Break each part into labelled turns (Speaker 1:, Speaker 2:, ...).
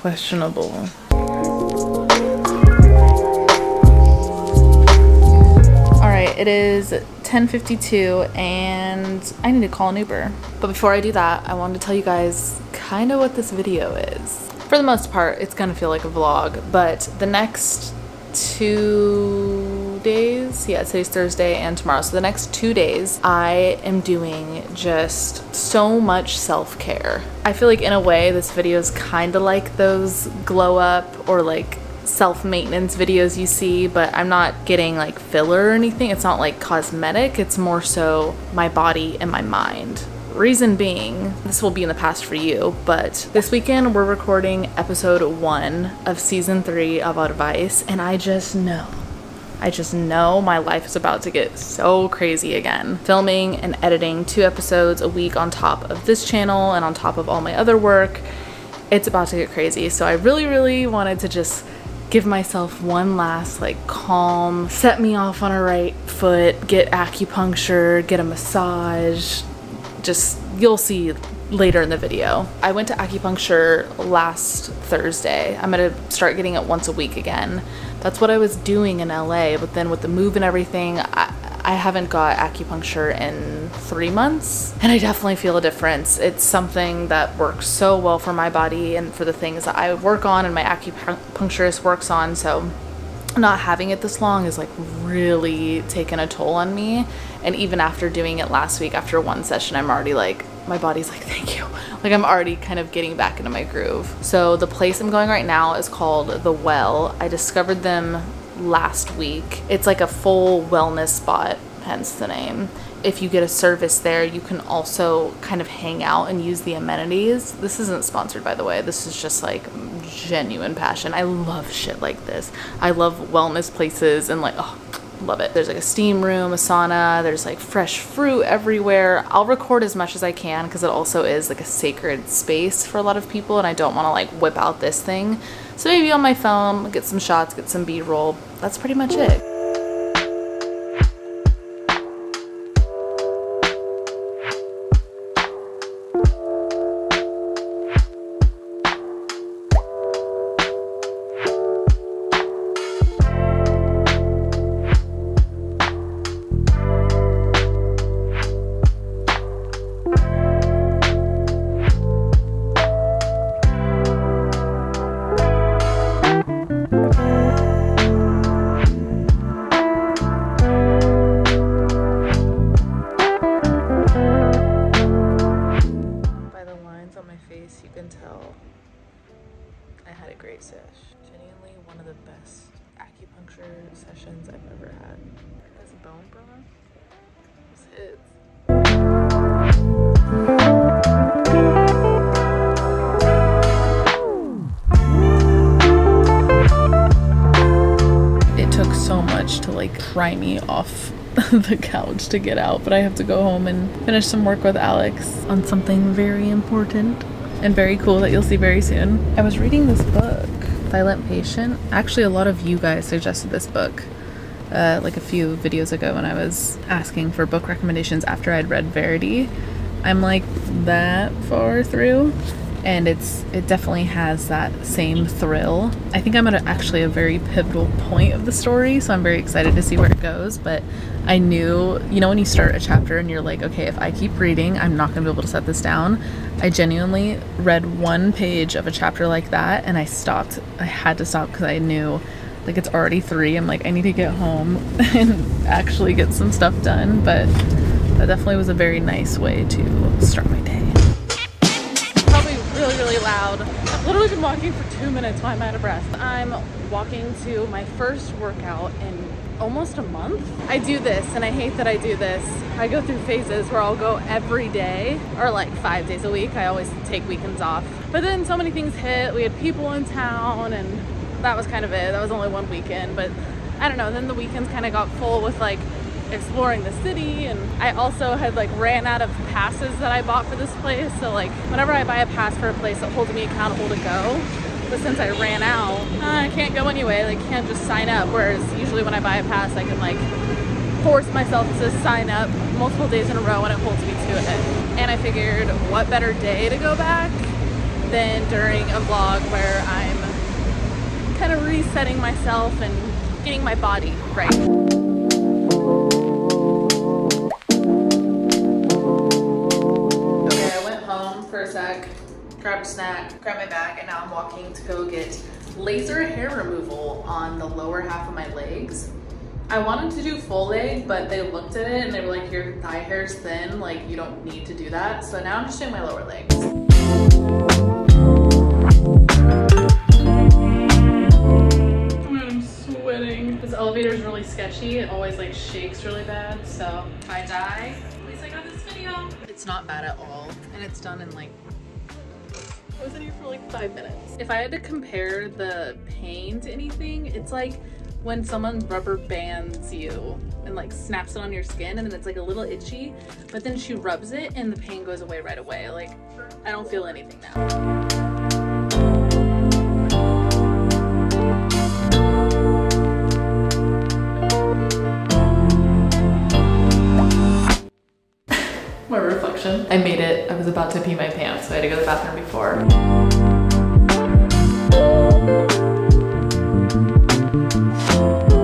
Speaker 1: questionable. Alright, it is 10:52 and I need to call an Uber. But before I do that, I wanted to tell you guys kind of what this video is. For the most part, it's gonna feel like a vlog, but the next 2 days, yeah, today's Thursday and tomorrow, so the next 2 days I am doing just so much self-care. I feel like in a way this video is kind of like those glow up or like self-maintenance videos you see, but I'm not getting like filler or anything. It's not like cosmetic, it's more so my body and my mind. Reason being, this will be in the past for you, but this weekend we're recording episode 1 of season 3 of Oddvice, and I just know my life is about to get so crazy again. Filming and editing 2 episodes a week on top of this channel and on top of all my other work. It's about to get crazy. So I really wanted to just give myself one last like calm, set me off on a right foot, get acupuncture, get a massage. Just, you'll see later in the video. I went to acupuncture last Thursday. I'm gonna start getting it once a week again. That's what I was doing in LA, but then with the move and everything, I haven't got acupuncture in 3 months, and I definitely feel a difference. It's something that works so well for my body and for the things that I work on and my acupuncturist works on, so not having it this long is like really taken a toll on me. And even after doing it last week, after 1 session, I'm already like, my body's like, thank you. Like I'm already kind of getting back into my groove. So the place I'm going right now is called The Well. I discovered them last week. It's like a full wellness spot, hence the name. If you get a service there, you can also kind of hang out and use the amenities. This isn't sponsored, by the way. This is just like genuine passion. I love shit like this. I love wellness places and like, oh, love it. There's like a steam room, a sauna, there's like fresh fruit everywhere. I'll record as much as I can because it also is like a sacred space for a lot of people and I don't want to like whip out this thing. So maybe on my phone, get some shots, get some B-roll. That's pretty much it. You can tell I had a great sesh. Genuinely one of the best acupuncture sessions I've ever had. That's a bone, brother. It took so much to like pry me off the couch to get out, but I have to go home and finish some work with Alex on something very important and very cool that you'll see very soon. I was reading this book, Silent Patient. Actually, a lot of you guys suggested this book like a few videos ago when I was asking for book recommendations after I'd read Verity. I'm like that far through and it definitely has that same thrill. I think I'm at actually a very pivotal point of the story, so I'm very excited to see where it goes. But I knew, you know, when you start a chapter and you're like, okay, if I keep reading, I'm not gonna be able to set this down. I genuinely read 1 page of a chapter like that and I stopped. I had to stop because I knew like it's already 3. I'm like, I need to get home and actually get some stuff done. But that definitely was a very nice way to start my day. Probably really loud. I've literally been walking for 2 minutes while I'm out of breath. I'm walking to my first workout in almost a month. I do this and I hate that I do this. I go through phases where I'll go every day or like 5 days a week. I always take weekends off. But then so many things hit. We had people in town and that was kind of it. That was only 1 weekend, but I don't know. Then the weekends kind of got full with like exploring the city, and I also had like ran out of passes that I bought for this place. So like whenever I buy a pass for a place, it holds me accountable to go. But since I ran out, I can't go anyway. Like can't just sign up. Whereas usually when I buy a pass, I can like force myself to sign up multiple days in a row and it holds me to it. And I figured what better day to go back than during a vlog where I'm kind of resetting myself and getting my body right. Okay, I went home for a sec, grabbed a snack, grabbed my bag, and now I'm walking to go get laser hair removal on the lower half of my legs. I wanted to do full leg, but they looked at it and they were like, your thigh hair's thin, like you don't need to do that. So now I'm just doing my lower legs. I'm sweating. This elevator is really sketchy. It always like shakes really bad. So if I die, at least I got this video. It's not bad at all. And it's done in like, I was in here for like 5 minutes. If I had to compare the pain to anything, it's like when someone rubber bands you and like snaps it on your skin and then it's like a little itchy, but then she rubs it and the pain goes away right away. Like, I don't feel anything now. My reflection. I made it. I was about to pee my pants, so I had to go to the bathroom before.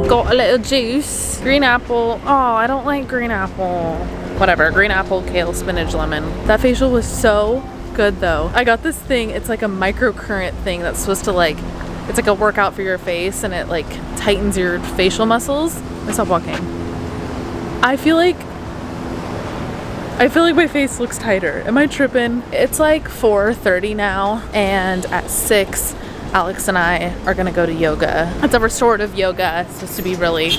Speaker 1: Got a little juice. Green apple. Oh, I don't like green apple. Whatever. Green apple, kale, spinach, lemon. That facial was so good though. I got this thing. It's like a microcurrent thing that's supposed to like, it's like a workout for your face and it like tightens your facial muscles. Stop walking. I feel like my face looks tighter. Am I tripping? It's like 4:30 now, and at 6, Alex and I are gonna go to yoga. It's a restorative yoga. It's supposed to be really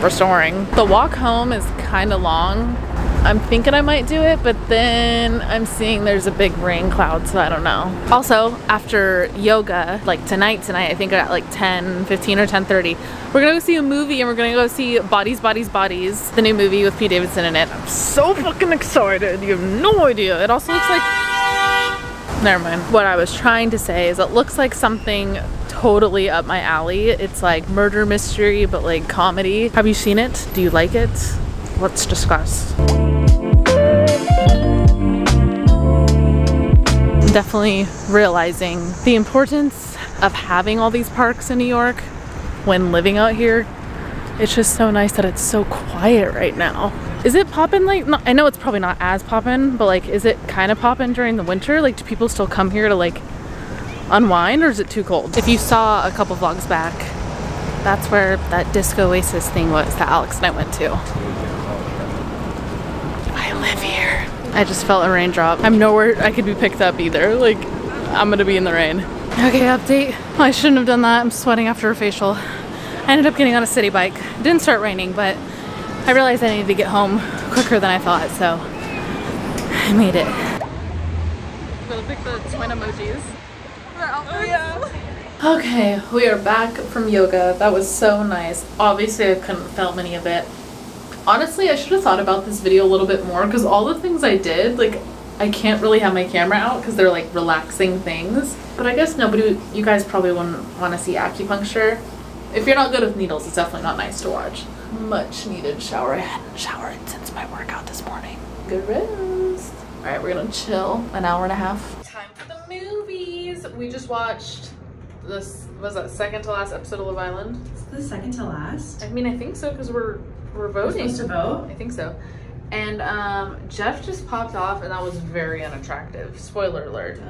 Speaker 1: restoring. The walk home is kind of long. I'm thinking I might do it, but then I'm seeing there's a big rain cloud, so I don't know. Also, after yoga, like tonight, I think at like 10:15 or 10:30, we're gonna go see a movie and we're gonna go see Bodies, Bodies, the new movie with Pete Davidson in it. I'm so fucking excited. You have no idea. It also looks like, never mind. What I was trying to say is it looks like something totally up my alley. It's like murder mystery, but like comedy. Have you seen it? Do you like it? Let's discuss. Definitely realizing the importance of having all these parks in New York when living out here. It's just so nice that it's so quiet right now. Is it poppin'? Like, no, I know it's probably not as poppin', but like, is it kind of poppin' during the winter? Like, do people still come here to like unwind, or is it too cold? If you saw a couple vlogs back, that's where that Disco Oasis thing was that Alex and I went to. I live here. I just felt a raindrop. I'm nowhere I could be picked up either. Like, I'm gonna be in the rain. Okay, update. Well, I shouldn't have done that. I'm sweating after a facial. I ended up getting on a city bike. It didn't start raining, but I realized I needed to get home quicker than I thought, so I made it. I'm gonna pick the twin emojis. Oh yeah. Okay, we are back from yoga. That was so nice. Obviously, I couldn't film any of it. Honestly, I should have thought about this video a little bit more because all the things I did, like, I can't really have my camera out because they're like relaxing things. But I guess you guys probably wouldn't want to see acupuncture. If you're not good with needles, it's definitely not nice to watch. Much needed shower. I hadn't showered since my workout this morning. Good rest. All right, we're gonna chill an hour and a half. Time for the movies. We just watched this, was that second to last episode of Love Island?
Speaker 2: It's the second to last?
Speaker 1: I mean, I think so because we're voting.
Speaker 2: We're supposed to vote?
Speaker 1: I think so. And Jeff just popped off and that was very unattractive. Spoiler alert.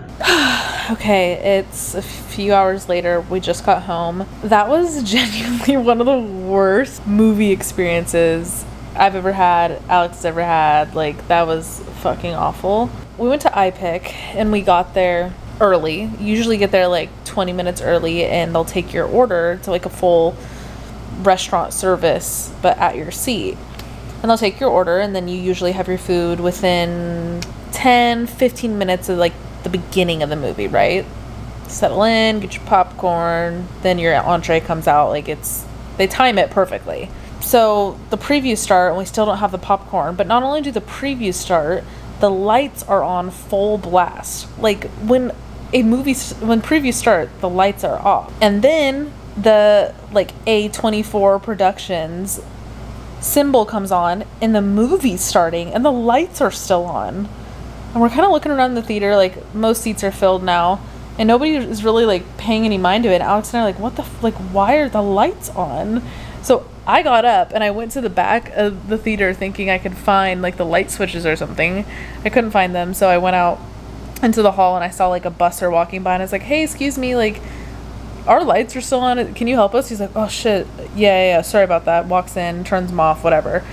Speaker 1: Okay, it's a few hours later. We just got home. That was genuinely one of the worst movie experiences I've ever had, Alex has ever had. Like, that was fucking awful. We went to iPick and we got there early. You usually get there like 20 minutes early and they'll take your order to like a full restaurant service, but at your seat. And they'll take your order and then you usually have your food within 10-15 minutes of like the beginning of the movie, right? Settle in, get your popcorn, then your entree comes out. Like, they time it perfectly. So the previews start and we still don't have the popcorn, but not only do the previews start, the lights are on full blast. Like, when previews start, the lights are off. And then the like A24 Productions symbol comes on and the movie's starting and the lights are still on. And we're kind of looking around the theater, like most seats are filled now, and nobody is really like paying any mind to it. And Alex and I are like, what the like, why are the lights on? So I got up and I went to the back of the theater thinking I could find like the light switches or something. I couldn't find them, so I went out into the hall and I saw like a busser walking by, and I was like, hey, excuse me, like our lights are still on, can you help us? He's like, oh shit, yeah, sorry about that. Walks in, turns them off, whatever.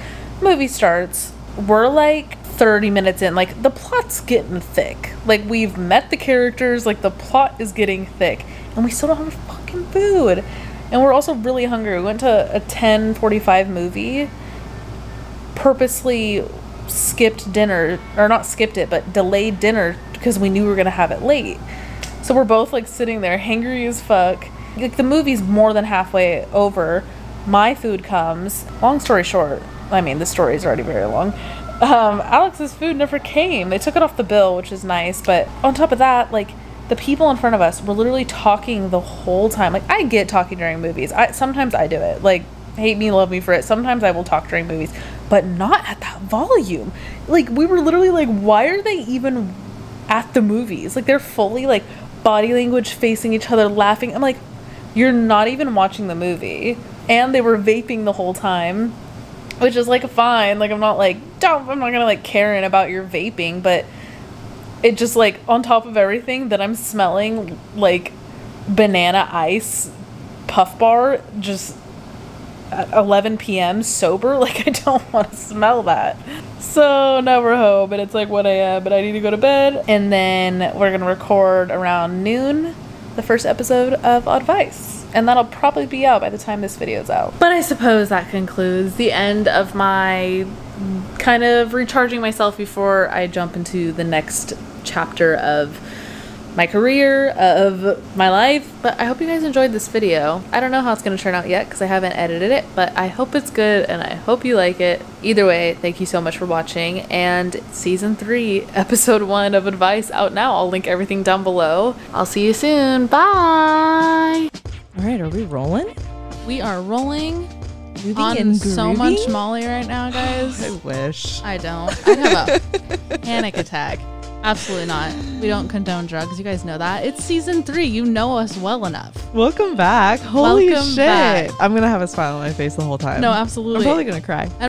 Speaker 1: Movie starts. We're like 30 minutes in, like the plot's getting thick, like we've met the characters, like the plot is getting thick, and we still don't have fucking food. And we're also really hungry. We went to a 10:45 movie, purposely skipped dinner, or not skipped it, but delayed dinner because we knew we were gonna have it late. So we're both like sitting there hangry as fuck. Like the movie's more than halfway over. My food comes. Long story short, I mean the story's already very long. Alex's food never came. They took it off the bill, which is nice, but on top of that, like the people in front of us were literally talking the whole time. Like I get talking during movies. Sometimes I do it. Like hate me, love me for it. Sometimes I will talk during movies, but not at that volume. Like we were literally like, why are they even at the movies? Like they're fully like body language facing each other, laughing. I'm like, you're not even watching the movie. And they were vaping the whole time, which is like fine. Like I'm not gonna like Karen about your vaping, but it just like on top of everything that I'm smelling like banana ice puff bar just at 11 p.m. sober. Like I don't want to smell that. So now we're home and it's like 1 a.m. and I need to go to bed, and then we're gonna record around noon the first episode of Oddvice, and that'll probably be out by the time this video's out. But I suppose that concludes the end of my kind of recharging myself before I jump into the next chapter of my career, of my life. But I hope you guys enjoyed this video. I don't know how it's going to turn out yet because I haven't edited it, but I hope it's good and I hope you like it. Either way, thank you so much for watching, and season 3 episode 1 of Oddvice out now. I'll link everything down below. I'll see you soon. Bye.
Speaker 3: All right, are we rolling?
Speaker 1: We are rolling.
Speaker 3: Moving
Speaker 1: on
Speaker 3: and
Speaker 1: so
Speaker 3: grooving?
Speaker 1: much Molly right now, guys.
Speaker 3: I wish.
Speaker 1: I don't. I'd have a panic attack. Absolutely not. We don't condone drugs. You guys know that. It's season 3. You know us well enough.
Speaker 3: Welcome back. Holy
Speaker 1: Welcome
Speaker 3: shit.
Speaker 1: back.
Speaker 3: I'm going to have a smile on my face the whole time.
Speaker 1: No, absolutely.
Speaker 3: I'm probably going to cry.